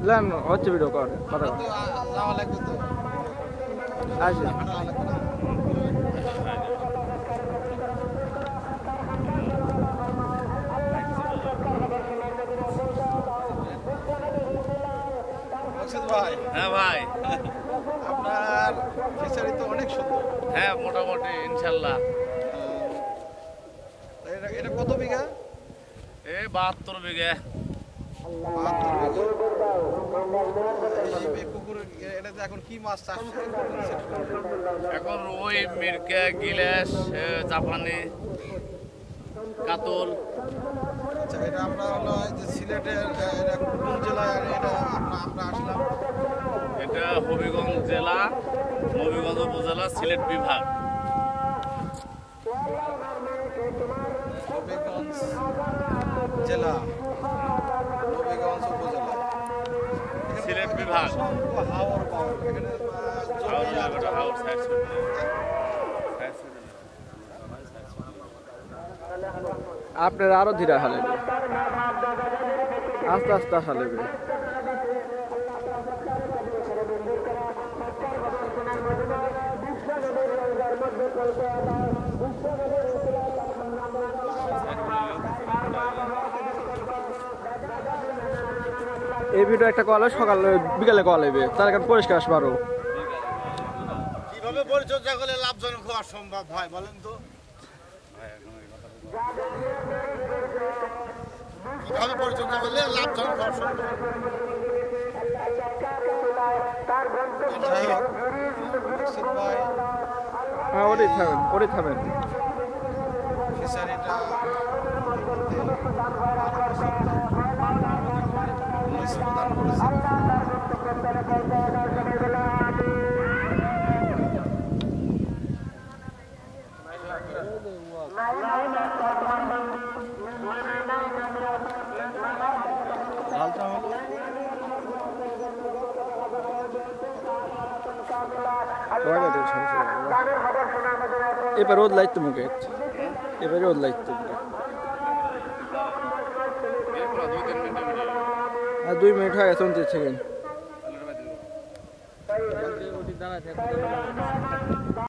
লান হচ্ছে ভিডিও কর কথা যাওয়া লাগবে তো আসে ভাই হ্যাঁ ভাই আপনার ফিশারি তো অনেক সুন্দর হ্যাঁ মোটামুটি ইনশাল্লাহ এটা কত বিঘা 72 বিঘা এই পুকুর এটাতে এখন কি মাছ চাষ এখন রুই মিরকা গিলাস জাপানি কাতল আচ্ছা এটা আমরা হলো যে সিলেটের এটা কোন জেলায় আর এটা আমরা আসলাম এটা হবিগঞ্জ জেলা নবীগঞ্জ উপজেলা সিলেট বিভাগ হবিগঞ্জ জেলা নবীগঞ্জ উপজেলা সিলেট বিভাগ হাওর পাওয়ার এখানে হাওর সাইড আপনার আরো ধীরে হালেবে আস্তে আস্তে হালেবে এই ভিডিও একটা কল সকাল বিকালে কল হবে তার কারণ পরিষ্কার আসবো আরো কিভাবে পরিচর্যা করলে লাভজনক হওয়া সম্ভব হয় বলেন তো কিভাবে পরিচর্যা করলে লাভজনক হওয়া সম্ভব হ্যাঁ ওটাই থামেন ফিশারিটা ঢালটা হলো এবার রোদ লাইত মুখে এবার রোদ লাইত মুখে আর 2 মিনিট হয়ে গেছে 29 সেকেন্ড